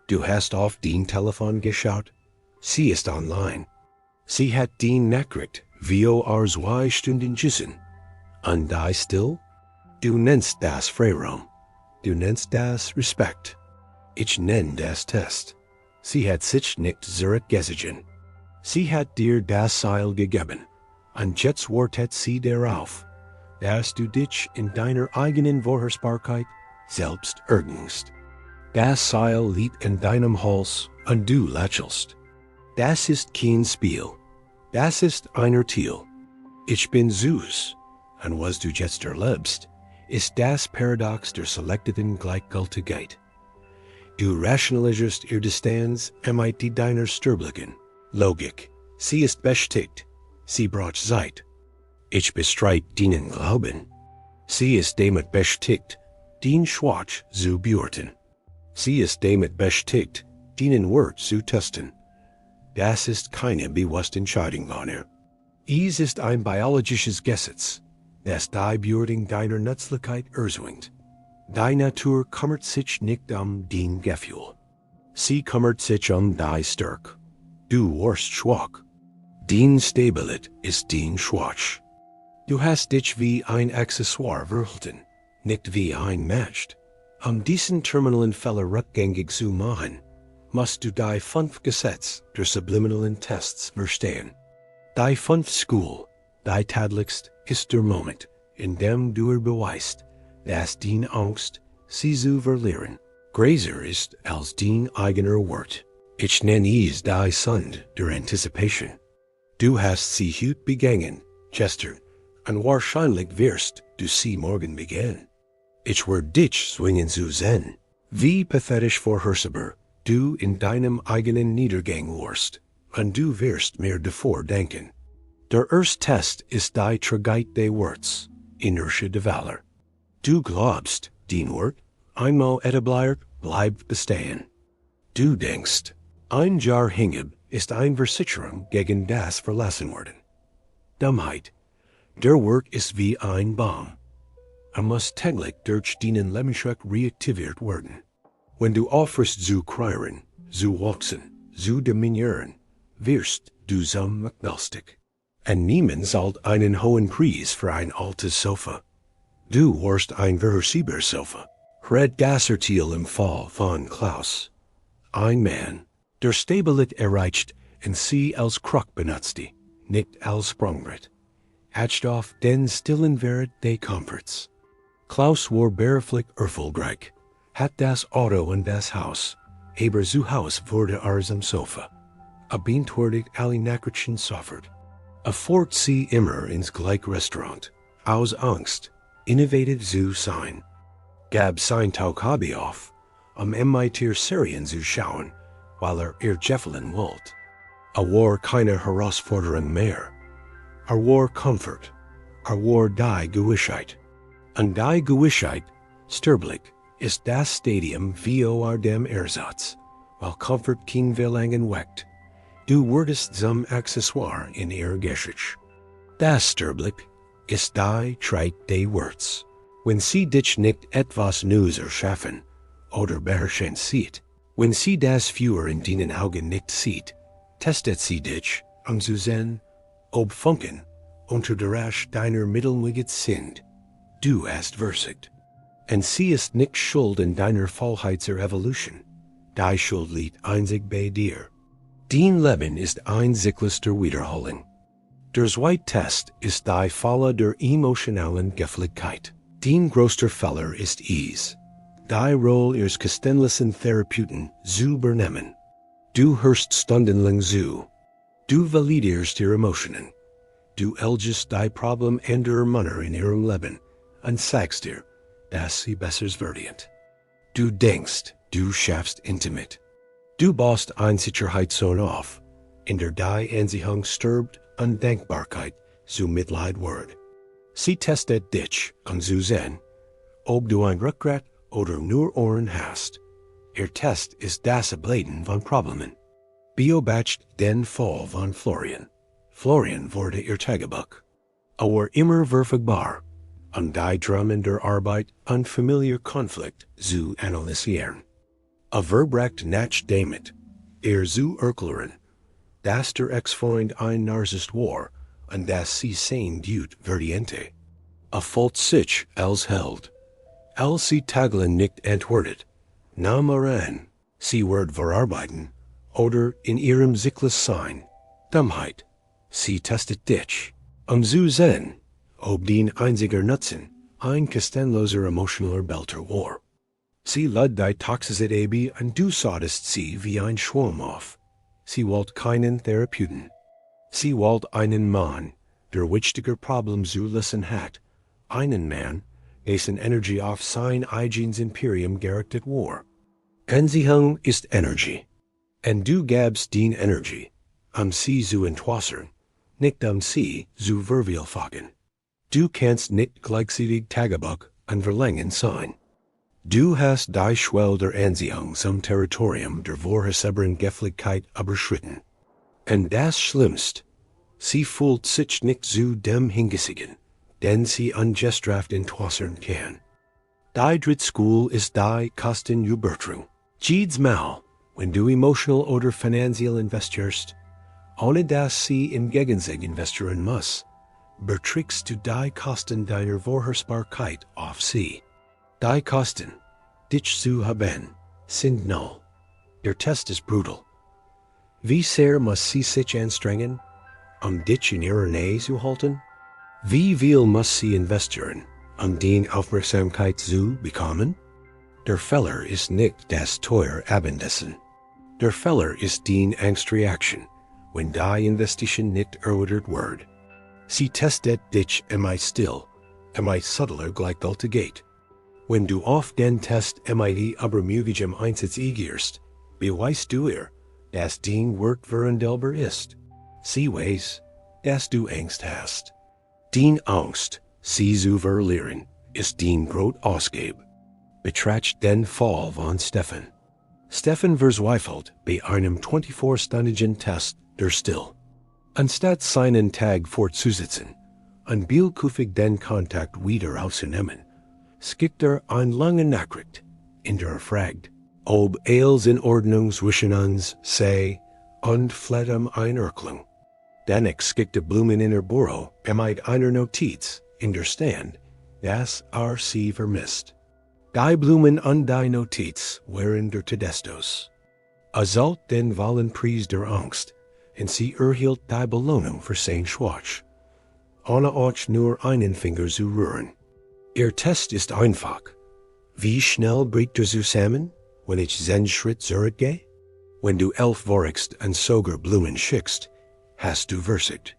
Du hast auf den Telefon geschaut? Sie ist online. Sie hat den Nachricht vor 2 Stunden gelesen. Und die still? Du nennst das Freiraum. Du nennst das Respekt. Ich nenn das Test. Sie hat sich nicht zurückgezogen. Sie hat dir das Seil gegeben. Und jetzt wartet sie darauf, dass du dich in deiner eigenen Vorhersbarkeit selbst ärgerst. Das Seil liegt in deinem Hals und du lächelst. Das ist kein Spiel. Das ist ein Urteil. Ich bin Zeus. Und was du jetzt erlebst, ist das Paradox der selekteten Gleichgültigkeit. Du rationalisierst ihr Distanz mit deiner Sturblicken. Logik. Sie ist bestätigt. Sie braucht Zeit. Ich bestreit deinen Glauben. Sie ist damit bestätigt, den Schwach zu beurteilen. Sie ist damit bestätigt, deinen Wort zu testen. Das ist keine bewusste Entscheidung von ihr. Es ist ein biologisches Gesetz, das die Beurteilung deiner Nützlichkeit erzwingt. Die Natur kümmert sich nicht den Gefühl. Sie kümmert sich die Stärke. Du wirst schwach. Den Stabilität ist den Schwach. Du hast dich wie ein Accessoire verhalten, nicht wie ein Mensch. Diesen terminalen Fehler rückgängig zu machen, musst du die 5 Gesetze der subliminalen Tests verstehen. Die 5 School, die tadlichst, ist der Moment, in dem du beweist, dass die Angst, sie zu verlieren, größer ist als dein eigener Wort. Ich nenne es die Sünde der Anticipation. Du hast sie heute begangen, gestern, und wahrscheinlich wirst du sie morgen begehen. Ich werde dich zwingen zu sehen, wie pathetisch vorhersehbar du in deinem eigenen Niedergang wirst, und du wirst mir davor denken. Der erste Test ist die Trägheit des Worts, Inertia der Valor. Du glaubst, dein Wort, einmal etabliert, bleibt bestehen. Du denkst, ein Jahr Hingeb ist eine Versicherung gegen das Verlassenwerden. Dummheit. Der Wort ist wie ein Baum. Muss täglich durch deinen Lebensschuck reaktiviert werden. Wenn du aufhörst zu kreieren, zu wachsen, zu dominieren, wirst du zum Agnostik. Und niemand zahlt einen hohen Preis für ein altes Sofa. Du wirst ein vorhersehbares Sofa. Red das Urteil im Fall von Klaus. Ein Mann, der Stabilität erreicht und sie als Krug benutzte, nicht als Sprungbrett. Hatcht auf den stillen Wert des Komforts. Klaus war beruflich erfolgreich, hat das Auto und das Haus, aber zu Haus wurde am Sofa. Beantwortet alle Nachrichten sofort. Fort sie immer ins gleiche Restaurant, aus Angst, innovativ zu sein. Gab sein Tauchhobby auf, mit Serien zu schauen, weil ihr Jeffelin wollt. War keine Herausforderung mehr. War Comfort. War die Gewissheit. Und die Gewissheit, sterblich, ist das Stadium vor dem Ersatz, weil Comfort kein Verlangen weckt. Du wurdest zum Accessoire in ihr Geschichte. Das sterblich ist die Trait des Worts. Wenn sie dich nicht etwas Neues erschaffen oder beherrschen sieht, wenn sie das Feuer in deinen Augen nicht sieht, testet sie dich, zu sehen, ob Funken unter der Asche deiner Mittelwege sind. Du hast versiegt. Und sie ist nicht schuld in deiner Faulheit zur Evolution. Die Schuld liegt einzig bei dir. Dein Leben ist ein Zyklus der Wiederholung. Der zweite Test ist die Falle der emotionalen Gefälligkeit. Dein größter Fehler ist es, die Rolle ihres kostenlosen Therapeuten zu übernehmen. Du hörst stundenlang zu. Du validierst ihre Emotionen. Du ältest die Problem anderer Männer in ihrem Leben und sagst dir, dass sie besser werden. Du denkst, du schaffst intimate. Du baust eine Sicherheitszone auf, in der die Anziehung stirbt und Dankbarkeit zu Mitleid wird. Sie testet dich zu sehen, ob du ein Rückgrat oder nur Ohren hast. Ihr Test ist das Ableiten von Problemen. Beobachtet den Fall von Florian. Florian wurde ihr Tagebuch. War immer verfügbar, die Drum in der Arbeit und familiar Konflikt zu analysieren. A Verbrecht nach damit, zu erklären, dass der Ex-Freund ein Narzisst war, und dass sie sein Dude verdiente. A Fault sich als Held. Als sie Taglen nicht antwortet, nahm an, sie wird verarbeiten, oder in ihrem Zyklus sein, Dummheit. Sie testet dich, zu sehen, ob den einziger Nutzen, ein kostenloser emotionaler Belter war. Sie lud die Toxizität ab und du sahtest sie wie ein Schwamm auf. Sie wollt keinen Therapeuten. Sie wollt einen Mann, der wichtiger Problem zu lösen hat, einen Mann, dessen Energie auf sein eigenes Imperium gerichtet war. Anziehung ist Energie. Und du gabst den Energie, sie zu entwassern, nicht sie zu vervielfachen. Du kannst nicht gleichzeitig Tagebuch und Verlangen sein. Du hast die Schwelle der Anziehung zum Territorium der vorhersehbaren Gefälligkeit überschritten. Und das Schlimmste, sie fühlt sich nicht zu dem hingesigen, den sie ungestraft entwassern kann. Die Drittschule ist die Kostenübertragung. Jedes Mal, wenn du emotional oder finanziell investierst, ohne dass sie im Gegenzug investieren muss, beträgst du die Kosten deiner Vorhersehbarkeit auf sie. Die Kosten, dich zu haben, sind null. Der Test ist brutal. Wie sehr muss sie sich anstrengen, dich in ihrer Nähe zu halten? Wie viel muss sie investieren, den Aufmerksamkeit zu bekommen? Der Fehler ist nicht das teuer Abendessen. Der Fehler ist die Angstreaktion, wenn die Investition nicht erwidert wird. Sie testet dich still, subtler gleichgültigkeit. Wenn du auf den Test die übermütigem Einsatz eingehst, beweist du ihr, dass dein Werk verhandelbar ist. Sie weiß, dass du Angst hast. Dein Angst, sie zu verlieren, ist dein Grot Ausgabe. Betracht den Fall von Stefan. Stefan verzweifelt bei einem 24-stündigen Test der Still. Anstatt seinen Tag fortzusetzen und bildkufig den Kontakt wieder aufzunehmen, schickt eine lange Nachricht, in der fragt, ob alles in Ordnung zwischen uns sei, und fleht eine Erklärung. Danach schickte Blumen in ihr Büro einer Notiz in der Stand, dass sie vermisst. Die Blumen und die Notiz waren der Tedestos. Sollt den Wallenpreis der Angst, und sie erhielt die Belohnung für sein Schwach, ohne euch nur einen Finger zu rühren. Ihr Test ist einfach. Wie schnell bricht er zusammen, wenn ich 10 Schritt zurückgehe? Wenn du 11 vorigst und sogar Blumen schickst, hast du versiegt.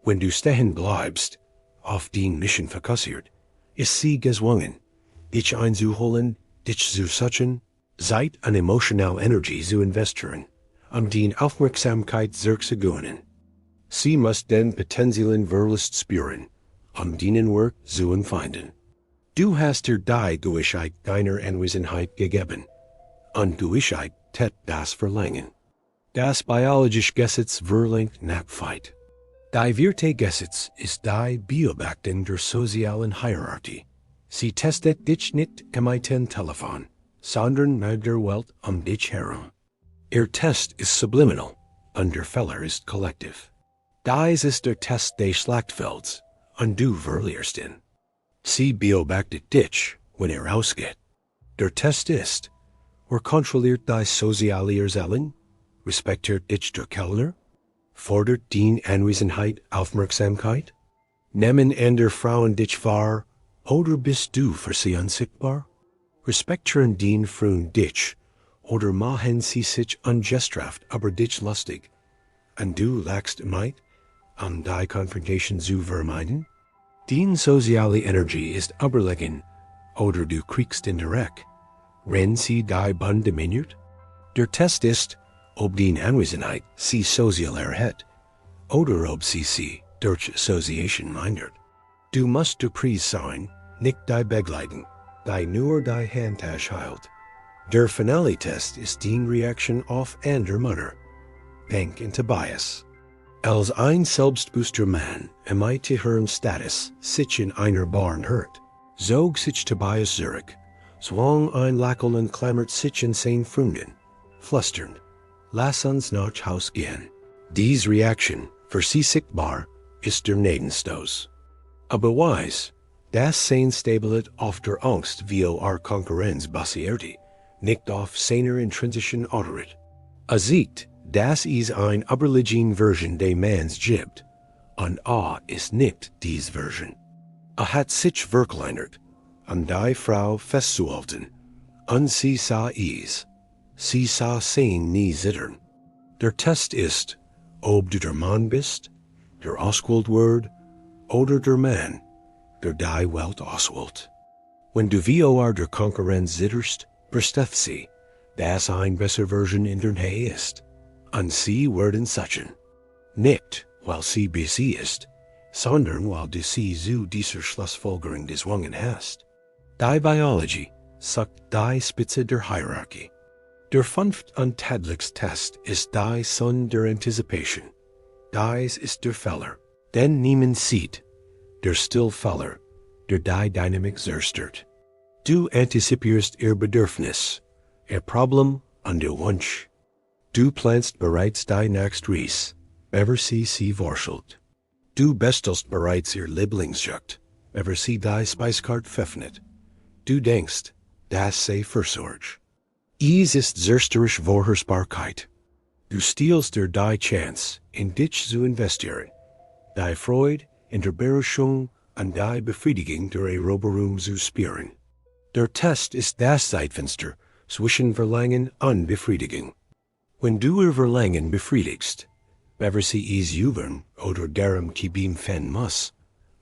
Wenn du stehen bleibst, auf den Mission fokussiert, ist sie gezwungen, dich einzuholen, dich zu suchen, Zeit und emotional Energie zu investieren, den Aufmerksamkeit zu gewinnen. Sie muss den potenziellen Verlust spüren, den Werk zu empfinden. Du hast dir die Gewissheit deiner Anwesenheit gegeben, und Gewissheit tät das Verlangen. Das biologische Gesetz verlangt Knappheit. Die vierte Gesetz ist die Beobachtung der sozialen Hierarchie. Sie testet dich nicht am Telefon, sondern mit der Welt dich herum. Ihr Test ist subliminal, und der Fehler ist kollektiv. Dies ist der Test des Schlachtfelds, und du verlierst ihn. Sie beobachtet dich, wenn ausgeht. Der Test ist, kontrolliert die soziale Erzählung, respektiert dich der Kellner, fordert die Anwesenheit Aufmerksamkeit, nehmen andere Frauen dich wahr, oder bist du für sie unsichtbar? Respektieren die Frauen dich, oder machen sie sich ungestraft aber dich lustig, und du lachst meid, die Konfrontation zu vermeiden? Die soziale Energie ist überlegen, oder du kriegst in der Reck, wenn sie die Band dominiert? Der Test ist, ob die Anwesenheit sie sozial erhält, oder ob sie durch Association mindert. Du musst der Preis sein, nicht die Begleitung, die nur die Handtasche hält. Der finale Test ist die Reaktion auf andere Männer. Denk in Tobias. Als ein selbstbewusster Mann ihren Status sich in einer Bar hört, zog sich Tobias zurück, Zwang ein Lackelen klammert sich in sein Fründen. Flustern. Lass uns nach Haus gehen. Dies Reaction, versichtbar, ist der Nedenstoß. Aber wise, das sein stabilet auf der Angst vor Konkurrenz basierte, nicht auf seiner intrinsischen Autorität. Siegt, das ist ein überlegene Version des Manns gibt, und ist nicht dies Version. Hat sich verkleinert, die Frau festzuhalten, und sie sah sein nie zittern. Der Test ist, ob du der Mann bist, der ausgewählt wird, oder der Mann, der die Welt auswählt. Wenn du vor der Konkurrenz zitterst, besteth sie, dass ein besser Version in der Nähe ist, und sie werden suchen. Nicht, weil sie busy ist, sondern weil du sie zu dieser Schlussfolgerung gezwungen hast. Die Biologie sagt die Spitze der Hierarchie. Der fünfte und täglichste Test ist die Sonne der Anticipation. Dies ist der Fehler, den niemand sieht, der Stillfehler, der die Dynamik zerstört. Du antizipierst ihr Bedürfnis, ihr Problem und ihr Wunsch. Du planst bereits die nächste Reise, ever sie vorschlägt. Du bestelst bereits ihr Lieblingsjagd, ever sie die Speiskarte öffnet. Du denkst, dass sie versorgt. Ist zerstörisch Vorhersbarkeit. Du stiehlst dir die Chance, in dich zu investieren, die Freude in der Berufung und die Befriedigung der Eroberung zu spüren. Der Test ist das Zeitfenster zwischen Verlangen und Befriedigung. Wenn du ihr Verlangen befriedigst, ever sie es jubern oder darum kibim fen muss,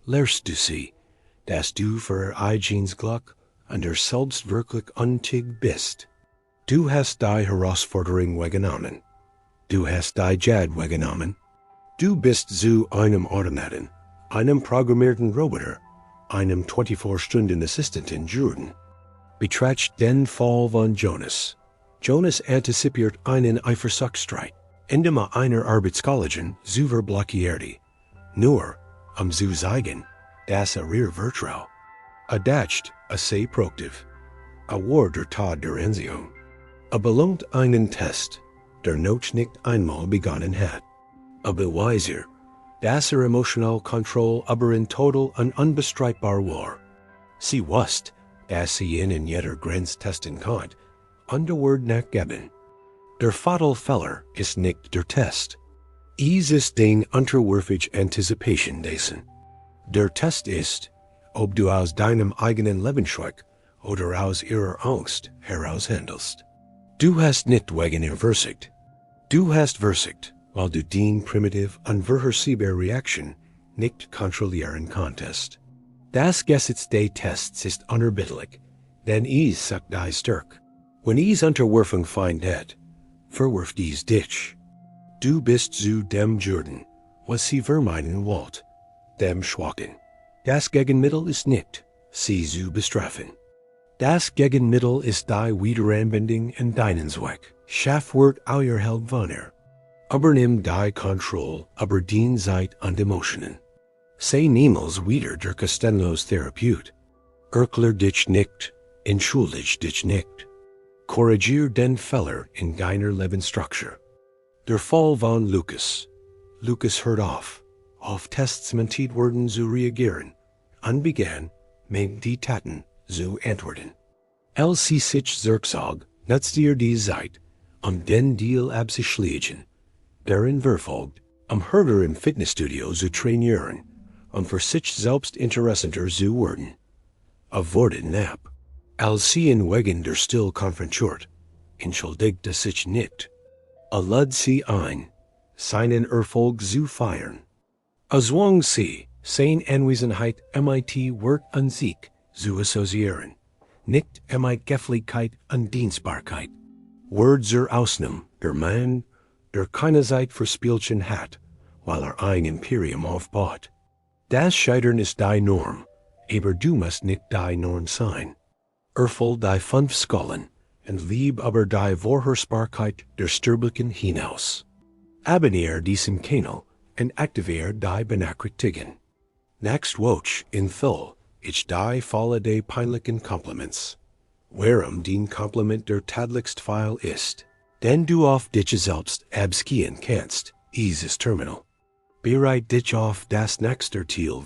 lehrst du sie, dass du für ihr eigenes Glück und ihr selbst wirklich untig bist. Du hast die Herausforderung weggenommen. Du hast die Jad weggenommen. Du bist zu einem Automaten, einem programmierten Roboter, einem 24-Stunden-Assistenten geworden. Betracht den Fall von Jonas. Jonas antizipiert einen Eifersuchtsstreit, indem einer Arbeitskollegen zu verblockierte. Nur, zu zeigen, dass vertrau. Dacht, sei proaktiv. Wort der Tat der Anziehung. Belohnt einen Test, der noch nicht einmal begonnen hat. Beweiser, dass emotional Kontrolle aber in total und unbestreitbar war. Sie wusste, dass sie ihn in jeder Grenze testen konnte, und der Wort nachgeben. Der fatal Fehler ist nicht der Test. Es ist den unterwürfig Anticipation dessen. Der Test ist, ob du aus deinem eigenen Lebensschreck oder aus ihrer Angst heraus handelst. Du hast nicht wegen ihr versiegt. Du hast versiegt, weil du die primitive und vorhersehbare Reaktion nicht kontrollieren konntest. Das Gesetz des Tests ist unerbittlich, denn es sagt die Stärke. Wenn es Unterwerfung findet, verwirft es dich. Du bist zu dem Jordan, was sie vermeiden wollt, dem Schwachen. Das Gegenmittel ist nicht, sie zu bestrafen. Das Gegenmittel ist die Wiederanbindung in deinen Zweck. Schaff wird außerhalb von Übernimm die Kontrolle über die Zeit und Emotionen. Sei niemals wieder der kostenlos Therapeut. Erklär dich nicht, entschuldig dich nicht. Korrigier den Fehler in deiner Lebensstruktur. Der Fall von Lukas. Lukas hört auf Tests mentit worden zu reagieren, und begann, mit die Taten zu antworten. Sie sich zurücksog, nutzt die Zeit, den Deal abzuschlagen, darin verfolgt, Herder im Fitnessstudio zu trainieren, für sich selbst interessenter zu werden. Wurde knapp. Sie in wegen der Still konfrontiert, entschuldigte sich nicht. Lud sie ein, seinen Erfolg zu feiern. Zwang sie, sein Anwesenheit mit Wort und Sieg zu assoziieren, nicht mit Gefälligkeit und Dienstbarkeit. Word zur Ausnahme, der Mann, der keine Zeit für Spielchen hat, weil ein Imperium aufbaut. Das Scheitern ist die Norm, aber du musst nicht die Norm sein. Erfüll die 5 Skallen und lieb aber die Vorhersbarkeit der Sterblichen hinaus. Abonnier diesem Kanal und aktivier die Benachrichtigungen. Nächst Woche in Thull ich die Falle der peinlichen Compliments. Warum den Komplement der Tadlichst Pfeil ist, denn du auf dich selbst abskiehen kannst, ist terminal. Bereit dich auf das nächste Ziel,